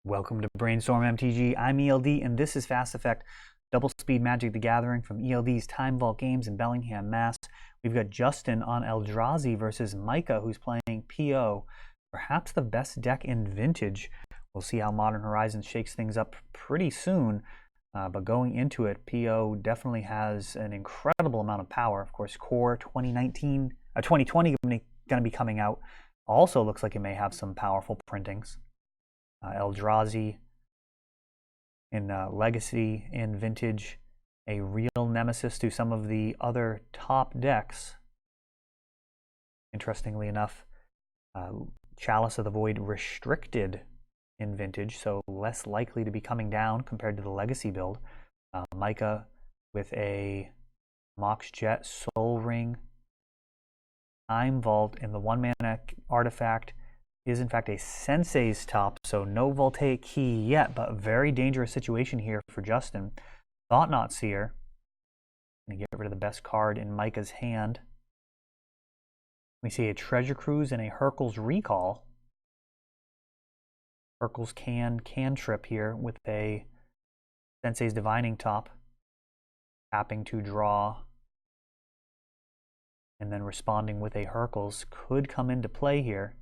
Welcome to Brainstorm MTG. I'm ELD, and this is Fast Effect Double Speed Magic the Gathering from ELD's Time Vault Games in Bellingham, Mass. We've got Justin on Eldrazi versus Micah, who's playing PO. Perhaps the best deck in Vintage. We'll see how Modern Horizons shakes things up pretty soon. But going into it, PO definitely has an incredible amount of power. Of course, Core 2020 going to be coming out. Also looks like it may have some powerful printings. Eldrazi in Legacy, in Vintage, a real nemesis to some of the other top decks. Interestingly enough, Chalice of the Void restricted in Vintage, so less likely to be coming down compared to the Legacy build. Micah with a Mox Jet, Soul Ring, Time Vault, and the 1-mana artifact is in fact a Sensei's Top, so no Voltaic Key yet, but a very dangerous situation here for Justin. Thought Knot Seer. Gonna get rid of the best card in Micah's hand. We see a Treasure Cruise and a Hurkyl's Recall. Hurkyl's cantrip here with a Sensei's Divining Top. Tapping to draw. And then responding with a Hurkyl's could come into play here.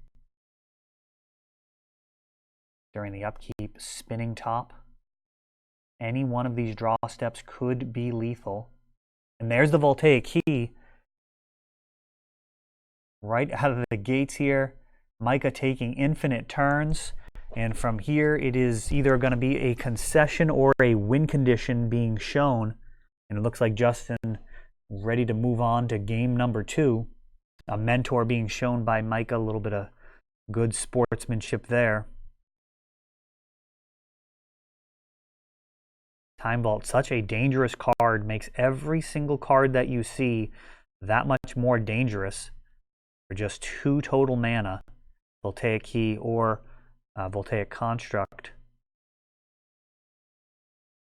During the upkeep, Spinning Top. Any one of these draw steps could be lethal. And there's the Voltaic Key. Right out of the gates here. Micah taking infinite turns. And from here, it is either going to be a concession or a win condition being shown. And it looks like Justin ready to move on to game number 2. A mentor being shown by Micah. A little bit of good sportsmanship there. Time Vault, such a dangerous card, makes every single card that you see that much more dangerous for just 2 total mana, Voltaic Key or Voltaic Construct.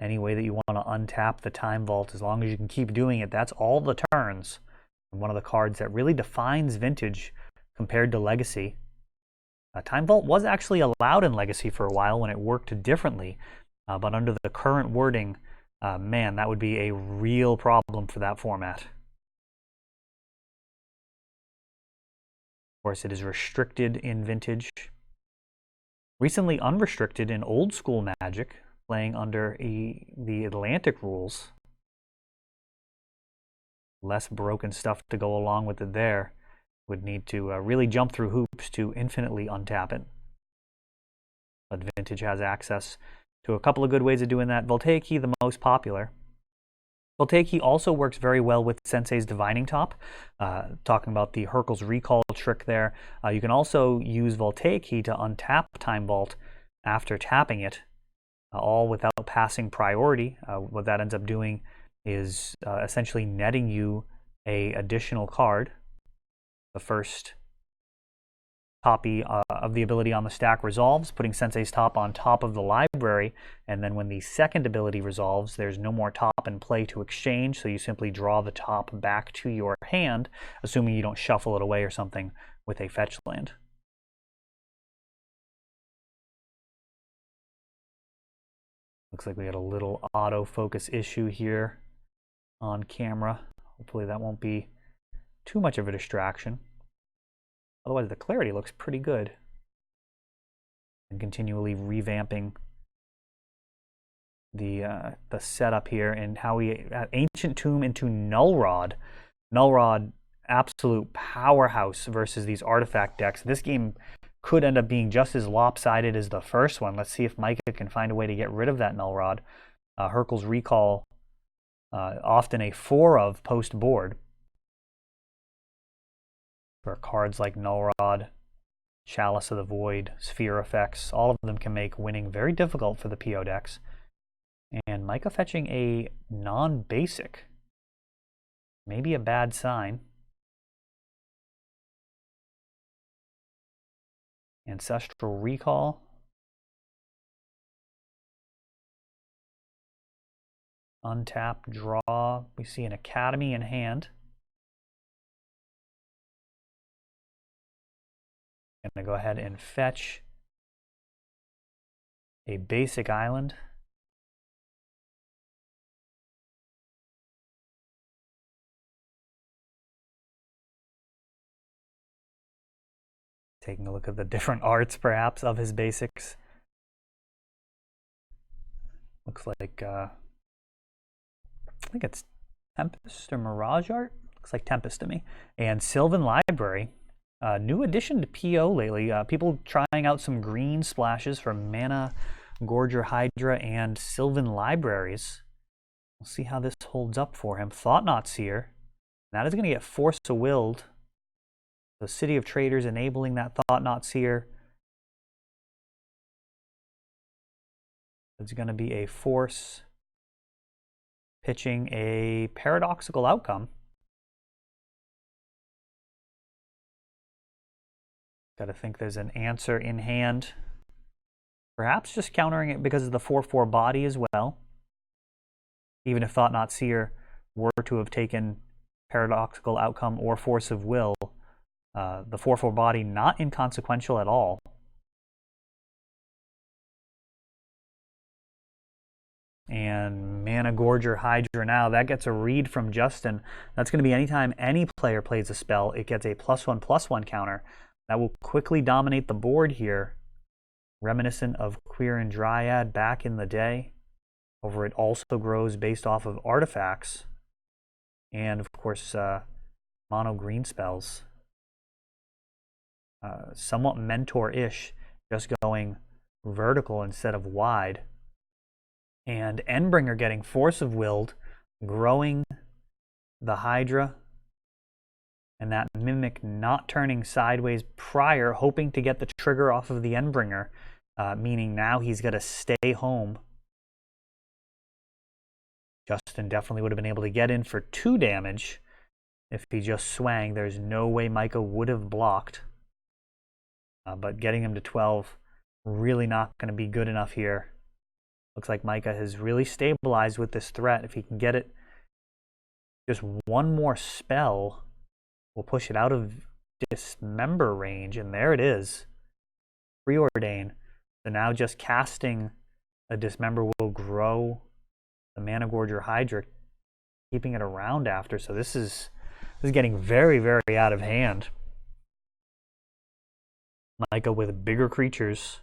Any way that you want to untap the Time Vault, as long as you can keep doing it, that's all the turns. And one of the cards that really defines Vintage compared to Legacy. Time Vault was actually allowed in Legacy for a while when it worked differently. But under the current wording, man, that would be a real problem for that format. Of course, it is restricted in Vintage. Recently unrestricted in Old School Magic, playing under the Atlantic rules. Less broken stuff to go along with it there. Would need to really jump through hoops to infinitely untap it. But Vintage has access to a couple of good ways of doing that. Voltaic Key, the most popular. Voltaic Key also works very well with Sensei's Divining Top. Talking about the Hurkyl's Recall trick there. You can also use Voltaic Key to untap Time Vault after tapping it, all without passing priority. What that ends up doing is essentially netting you an additional card. The first copy of the ability on the stack resolves, putting Sensei's Top on top of the library, and then when the second ability resolves, there's no more top in play to exchange, so you simply draw the top back to your hand, assuming you don't shuffle it away or something with a fetch land. Looks like we had a little autofocus issue here on camera. Hopefully that won't be too much of a distraction. Otherwise, the clarity looks pretty good. And continually revamping the setup here and how we Ancient Tomb into Nullrod. Nullrod, absolute powerhouse versus these artifact decks. This game could end up being just as lopsided as the first one. Let's see if Micah can find a way to get rid of that Nullrod. Hurkyl's Recall, often a 4 of post board. For cards like Nullrod, Chalice of the Void, Sphere Effects, all of them can make winning very difficult for the PO decks. And Micah fetching a non-basic. Maybe a bad sign. Ancestral Recall. Untap, draw. We see an Academy in hand. I'm going to go ahead and fetch a basic island. Taking a look at the different arts, perhaps, of his basics. Looks like, I think it's Tempest or Mirage art. Looks like Tempest to me. And Sylvan Library. New addition to PO lately. People trying out some green splashes from Mana, Gorger Hydra, and Sylvan Libraries. We'll see how this holds up for him. Thought-Knot Seer. That is going to get Force of Willed. The City of Traders enabling that Thought-Knot Seer. It's going to be a force pitching a paradoxical outcome. Got to think there's an answer in hand. Perhaps just countering it because of the 4/4 body as well. Even if Thought-Knot Seer were to have taken paradoxical outcome or force of will, the 4/4 body not inconsequential at all. And Mana Gorger Hydra now, that gets a read from Justin. That's going to be anytime any player plays a spell, it gets a +1/+1 counter. That will quickly dominate the board here. Reminiscent of Queer and Dryad back in the day. Over it also grows based off of artifacts. And of course, mono green spells. Somewhat mentor-ish, just going vertical instead of wide. And Endbringer getting Force of Willed, growing the Hydra, and that Mimic not turning sideways prior, hoping to get the trigger off of the Endbringer, meaning now he's got to stay home. Justin definitely would have been able to get in for 2 damage if he just swang. There's no way Micah would have blocked. But getting him to 12, really not going to be good enough here. Looks like Micah has really stabilized with this threat. If he can get it, just one more spell will push it out of Dismember range, and there it is. Preordain. So now just casting a Dismember will grow the Mana Gorger Hydra, keeping it around after. So this is getting very, very out of hand. Micah with bigger creatures.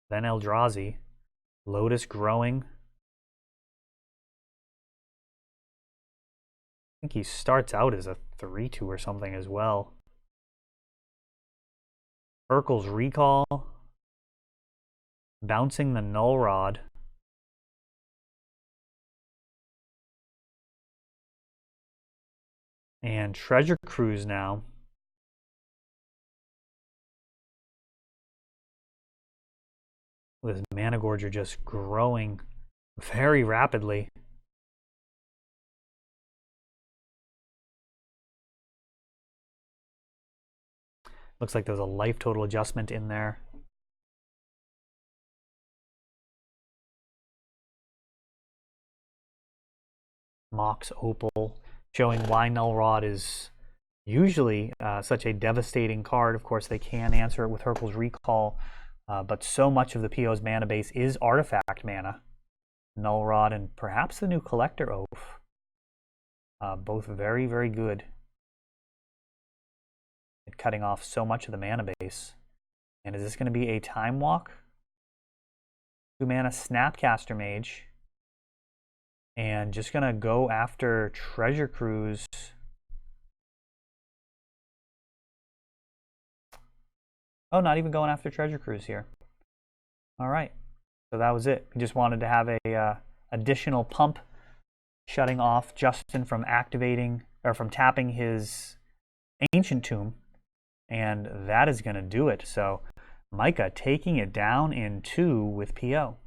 Then Eldrazi. Lotus growing. I think he starts out as a 3/2 or something as well. Urkel's Recall. Bouncing the Null Rod. And Treasure Cruise now. With Mana Gorger just growing very rapidly. Looks like there's a life total adjustment in there. Mox Opal, showing why Null Rod is usually such a devastating card. Of course, they can answer it with Urkel's Recall. But so much of the PO's mana base is artifact mana. Null Rod and perhaps the new Collector Oath. Both very, very good at cutting off so much of the mana base. And is this going to be a Time Walk? 2 mana Snapcaster Mage. And just going to go after Treasure Cruise. Oh, not even going after Treasure Cruise here. All right, so that was it. We just wanted to have a additional pump, shutting off Justin from activating or from tapping his Ancient Tomb, and that is going to do it. So Micah taking it down in 2 with PO.